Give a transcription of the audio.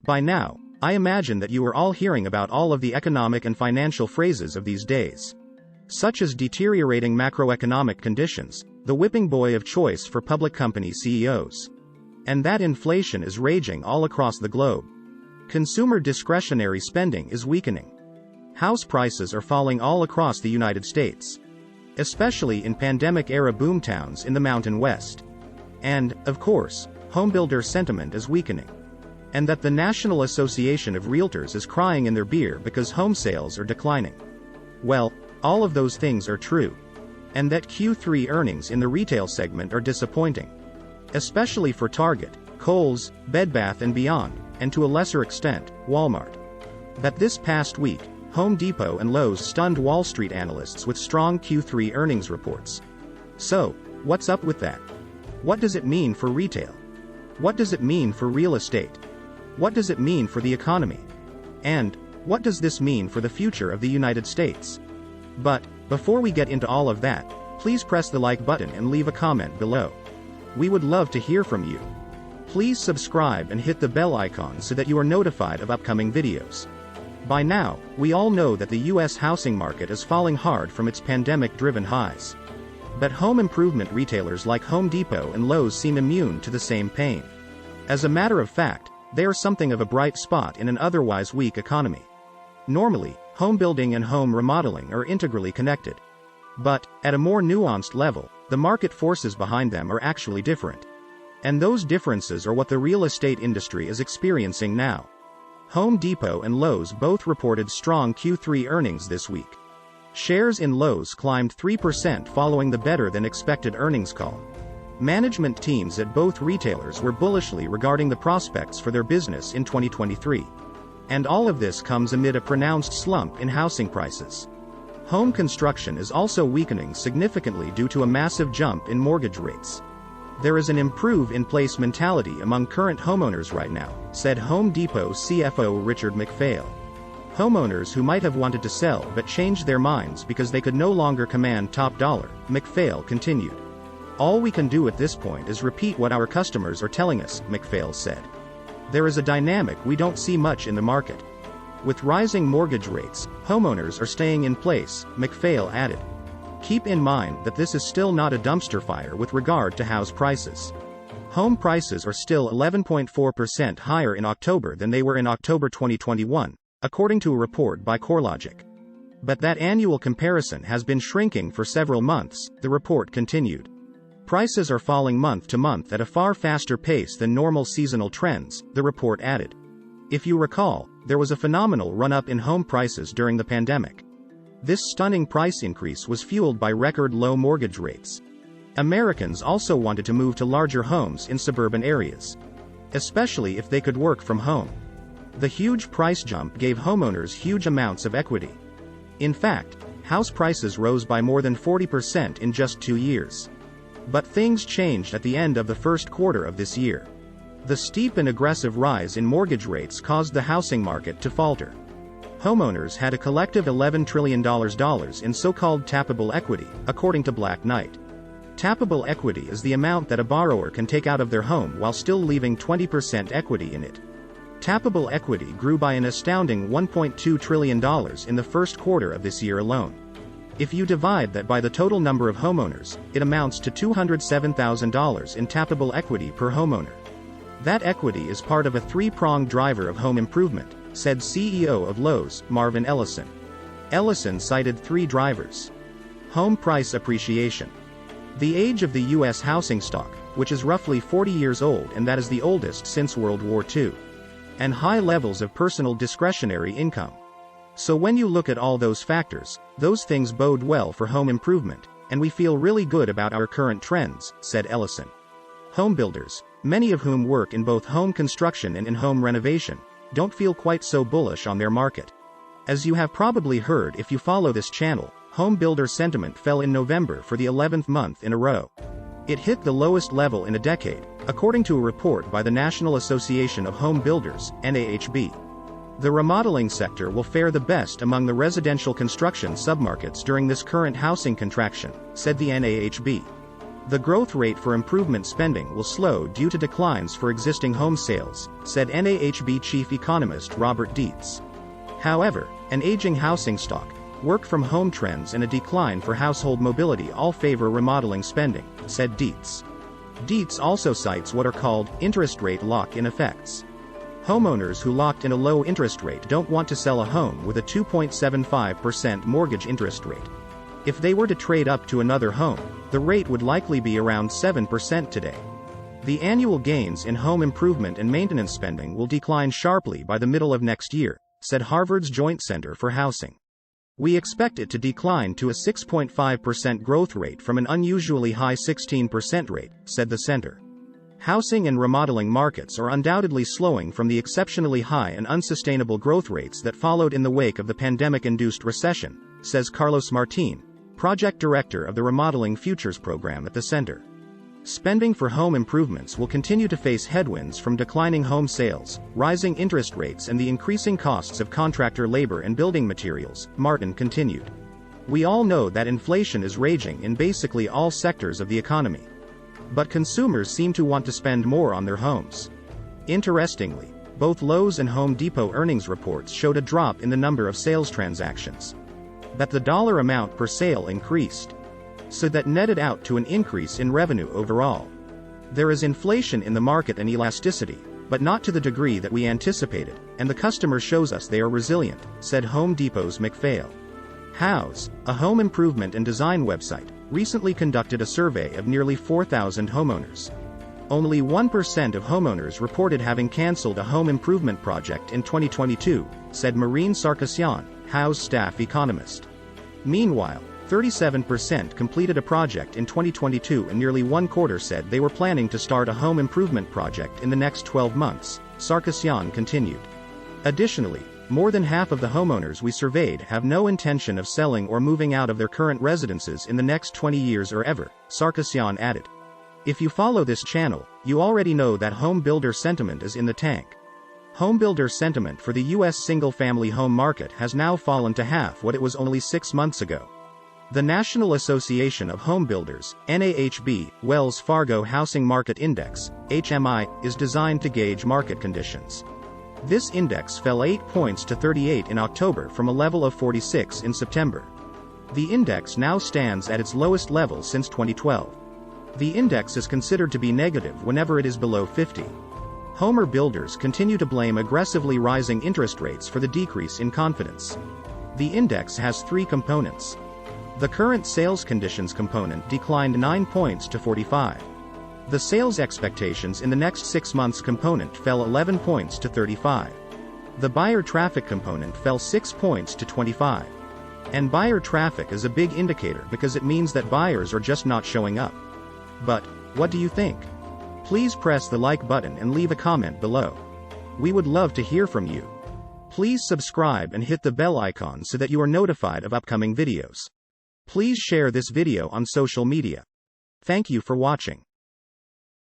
By now, I imagine that you are all hearing about all of the economic and financial phrases of these days, such as deteriorating macroeconomic conditions, the whipping boy of choice for public company CEOs, and that inflation is raging all across the globe. Consumer discretionary spending is weakening. House prices are falling all across the United States, especially in pandemic-era boomtowns in the Mountain West. And, of course, homebuilder sentiment is weakening. And that the National Association of Realtors is crying in their beer because home sales are declining. Well, all of those things are true. And that Q3 earnings in the retail segment are disappointing, especially for Target, Kohl's, Bed Bath & Beyond, and to a lesser extent, Walmart. That this past week, Home Depot and Lowe's stunned Wall Street analysts with strong Q3 earnings reports. So, what's up with that? What does it mean for retail? What does it mean for real estate? What does it mean for the economy? And, what does this mean for the future of the United States? But, before we get into all of that, please press the like button and leave a comment below. We would love to hear from you. Please subscribe and hit the bell icon so that you are notified of upcoming videos. By now, we all know that the U.S. housing market is falling hard from its pandemic-driven highs. But home improvement retailers like Home Depot and Lowe's seem immune to the same pain. As a matter of fact, they are something of a bright spot in an otherwise weak economy. Normally, home building and home remodeling are integrally connected. But, at a more nuanced level, the market forces behind them are actually different. And those differences are what the real estate industry is experiencing now. Home Depot and Lowe's both reported strong Q3 earnings this week. Shares in Lowe's climbed 3% following the better-than-expected earnings call. Management teams at both retailers were bullishly regarding the prospects for their business in 2023. And all of this comes amid a pronounced slump in housing prices. Home construction is also weakening significantly due to a massive jump in mortgage rates. There is an improve-in-place mentality among current homeowners right now, said Home Depot CFO Richard McPhail. Homeowners who might have wanted to sell but changed their minds because they could no longer command top dollar, McPhail continued. All we can do at this point is repeat what our customers are telling us, McPhail said. There is a dynamic we don't see much in the market. With rising mortgage rates, homeowners are staying in place, McPhail added. Keep in mind that this is still not a dumpster fire with regard to house prices. Home prices are still 11.4% higher in October than they were in October 2021, according to a report by CoreLogic. But that annual comparison has been shrinking for several months, the report continued. Prices are falling month to month at a far faster pace than normal seasonal trends, the report added. If you recall, there was a phenomenal run-up in home prices during the pandemic. This stunning price increase was fueled by record low mortgage rates. Americans also wanted to move to larger homes in suburban areas, especially if they could work from home. The huge price jump gave homeowners huge amounts of equity. In fact, house prices rose by more than 40% in just 2 years. But things changed at the end of the first quarter of this year. The steep and aggressive rise in mortgage rates caused the housing market to falter. Homeowners had a collective $11 trillion in so-called tappable equity, according to Black Knight. Tappable equity is the amount that a borrower can take out of their home while still leaving 20% equity in it. Tappable equity grew by an astounding $1.2 trillion in the first quarter of this year alone. If you divide that by the total number of homeowners, it amounts to $207,000 in tappable equity per homeowner. That equity is part of a three-pronged driver of home improvement, said CEO of Lowe's, Marvin Ellison. Ellison cited 3 drivers. Home price appreciation. The age of the U.S. housing stock, which is roughly 40 years old and that is the oldest since World War II. And high levels of personal discretionary income. So when you look at all those factors, those things bode well for home improvement, and we feel really good about our current trends, said Ellison. Home builders, many of whom work in both home construction and in home renovation, don't feel quite so bullish on their market. As you have probably heard if you follow this channel, home builder sentiment fell in November for the 11th month in a row. It hit the lowest level in a decade, according to a report by the National Association of Home Builders, NAHB. The remodeling sector will fare the best among the residential construction submarkets during this current housing contraction, said the NAHB. The growth rate for improvement spending will slow due to declines for existing home sales, said NAHB chief economist Robert Dietz. However, an aging housing stock, work-from-home trends and a decline for household mobility all favor remodeling spending, said Dietz. Dietz also cites what are called interest rate lock-in effects. Homeowners who locked in a low interest rate don't want to sell a home with a 2.75% mortgage interest rate. If they were to trade up to another home, the rate would likely be around 7% today. The annual gains in home improvement and maintenance spending will decline sharply by the middle of next year, said Harvard's Joint Center for Housing. We expect it to decline to a 6.5% growth rate from an unusually high 16% rate, said the center. Housing and remodeling markets are undoubtedly slowing from the exceptionally high and unsustainable growth rates that followed in the wake of the pandemic-induced recession, says Carlos Martin, project director of the Remodeling Futures program at the center. Spending for home improvements will continue to face headwinds from declining home sales, rising interest rates and the increasing costs of contractor labor and building materials, Martin continued. We all know that inflation is raging in basically all sectors of the economy. But consumers seem to want to spend more on their homes. Interestingly, both Lowe's and Home Depot earnings reports showed a drop in the number of sales transactions. That the dollar amount per sale increased. So that netted out to an increase in revenue overall. There is inflation in the market and elasticity, but not to the degree that we anticipated, and the customer shows us they are resilient, said Home Depot's McPhail. House, a home improvement and design website, recently conducted a survey of nearly 4,000 homeowners. Only 1% of homeowners reported having canceled a home improvement project in 2022, said Maureen Sarkisyan, Howe's staff economist. Meanwhile, 37% completed a project in 2022 and nearly one quarter said they were planning to start a home improvement project in the next 12 months, Sarkisyan continued. Additionally, more than half of the homeowners we surveyed have no intention of selling or moving out of their current residences in the next 20 years or ever, Sarkisyan added. If you follow this channel, you already know that home builder sentiment is in the tank. Home builder sentiment for the U.S. single-family home market has now fallen to half what it was only 6 months ago. The National Association of Home Builders, NAHB, Wells Fargo Housing Market Index, HMI, is designed to gauge market conditions. This index fell 8 points to 38 in October from a level of 46 in September. The index now stands at its lowest level since 2012. The index is considered to be negative whenever it is below 50. Home builders continue to blame aggressively rising interest rates for the decrease in confidence. The index has 3 components. The current sales conditions component declined 9 points to 45. The sales expectations in the next 6 months component fell 11 points to 35. The buyer traffic component fell 6 points to 25. And buyer traffic is a big indicator because it means that buyers are just not showing up. But, what do you think? Please press the like button and leave a comment below. We would love to hear from you. Please subscribe and hit the bell icon so that you are notified of upcoming videos. Please share this video on social media. Thank you for watching.